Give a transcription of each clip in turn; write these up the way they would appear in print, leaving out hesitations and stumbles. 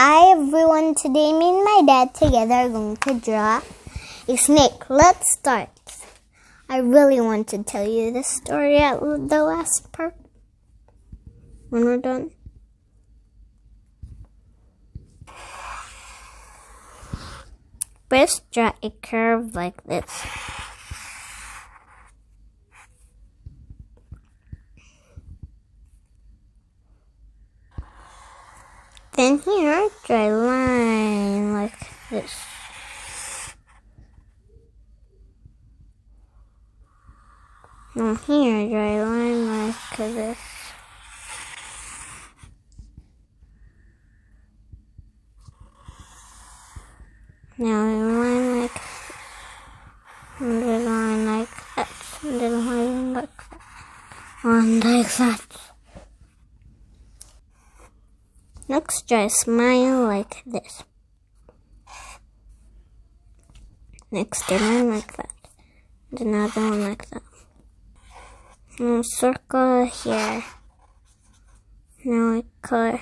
Hi everyone, today me and my dad together are going to draw a snake. Let's start. I really want to tell you the story at the last part when we're done. First, draw a curve like this. Then here, draw a line like this. Now here, draw a line like this. Now a line like this. And a line like that. And a line like that. And like that. Next, draw a smile like this. Next, a line like that. And another one like that. Now a circle here. Now a color.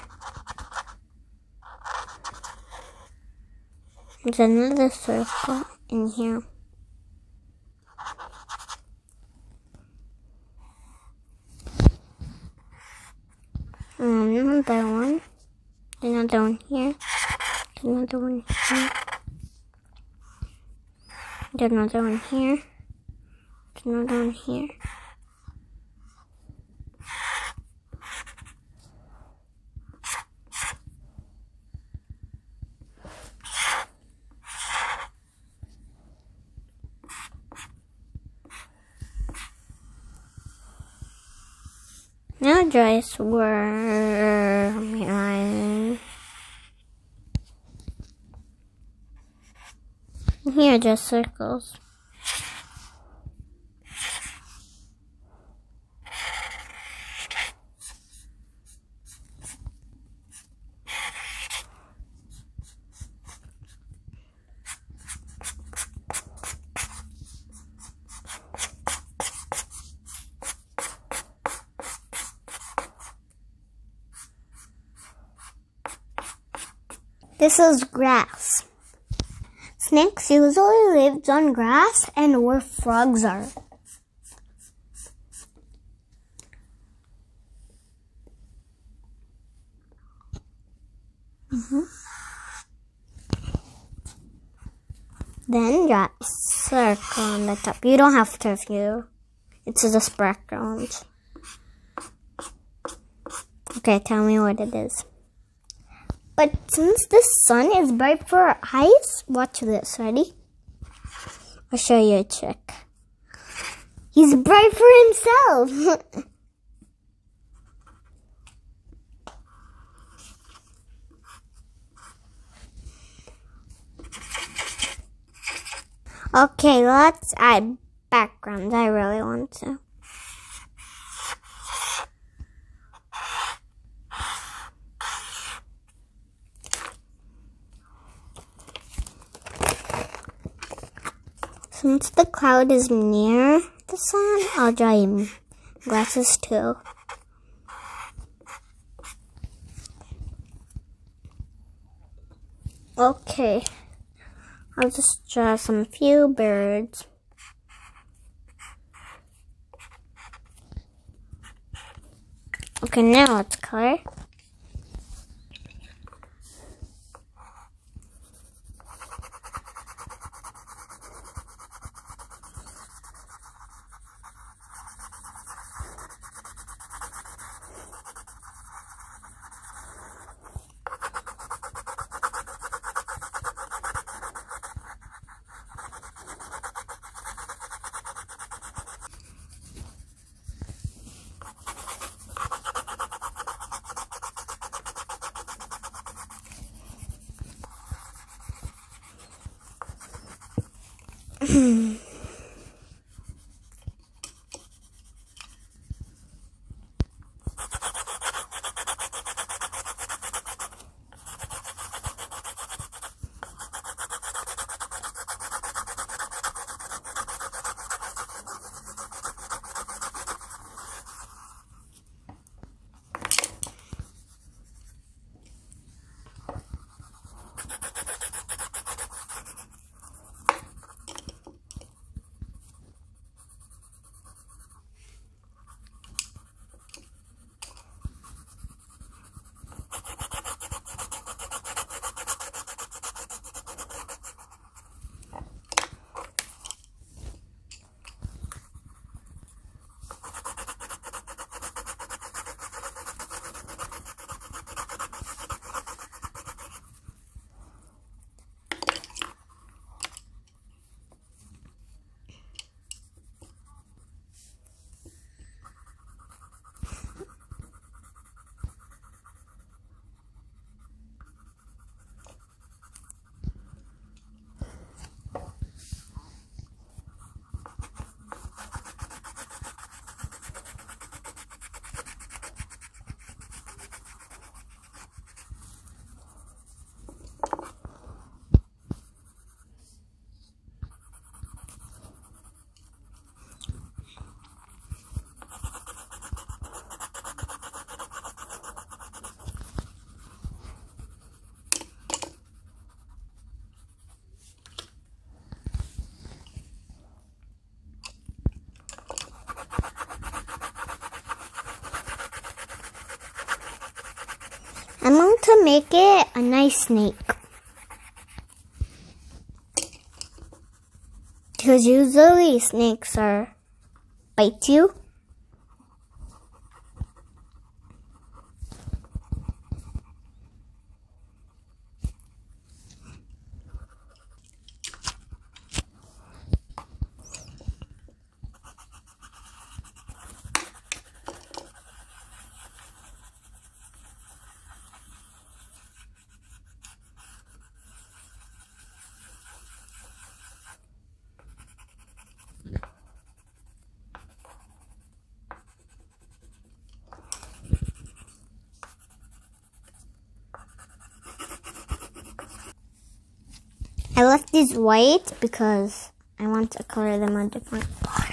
There's another circle in here. Another one. Another one here. Another one here. Another one here. Another one here. Now draw a swirl line. Here are just circles. This is grass. Snakes usually live on grass and where frogs are. Then draw a circle on the top. You don't have to if you. It's just background. Okay, tell me what it is. But since the sun is bright for our eyes, watch this. Ready? I'll show you a trick. He's bright for himself. Okay, let's add background. I really want to. Since the cloud is near the sun, I'll draw him glasses too. Okay, I'll just draw some few birds. Okay, now let's color. to make it a nice snake. Because usually snakes bite you. I left these white because I want to color them a different color.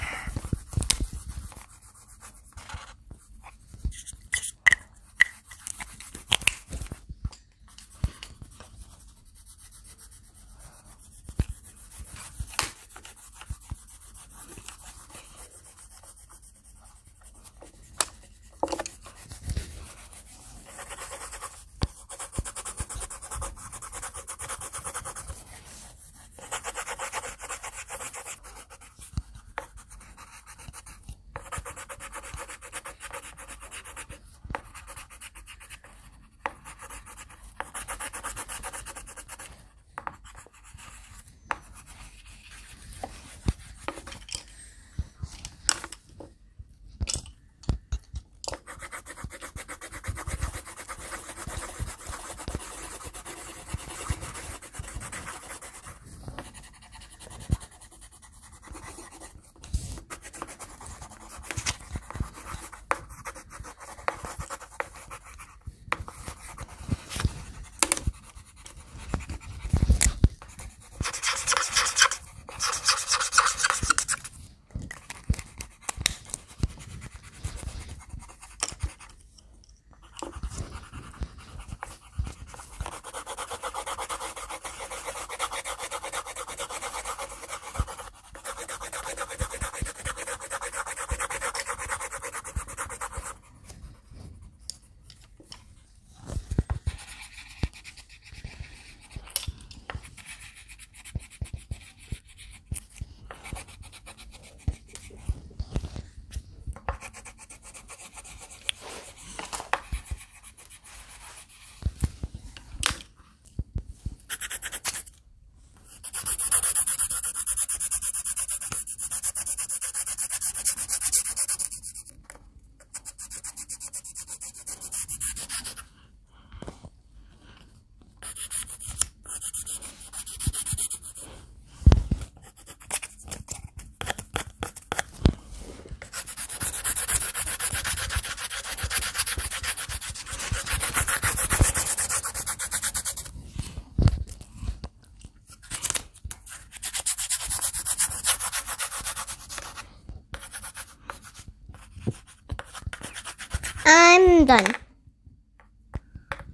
I'm done.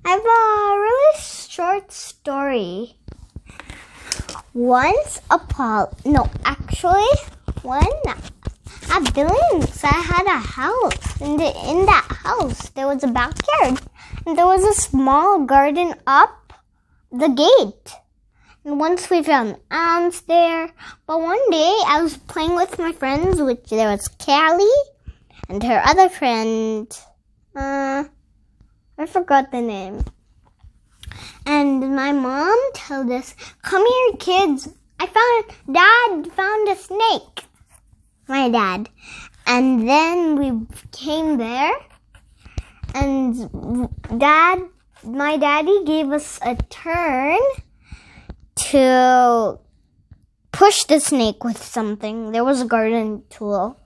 I have a really short story. Once upon at Billings, I had a house. In that house, there was a backyard. And there was a small garden up the gate. And once we found ants there. But one day, I was playing with my friends, which there was Callie and her other friend. I forgot the name. And my mom told us, "Come here, kids. Dad found a snake." My dad. And then we came there. And my daddy gave us a turn to push the snake with something. There was a garden tool.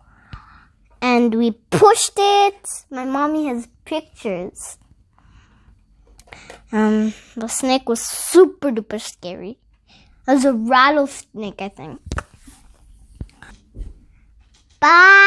And we pushed it. My mommy has pictures. The snake was super duper scary. It was a rattlesnake, I think. Bye.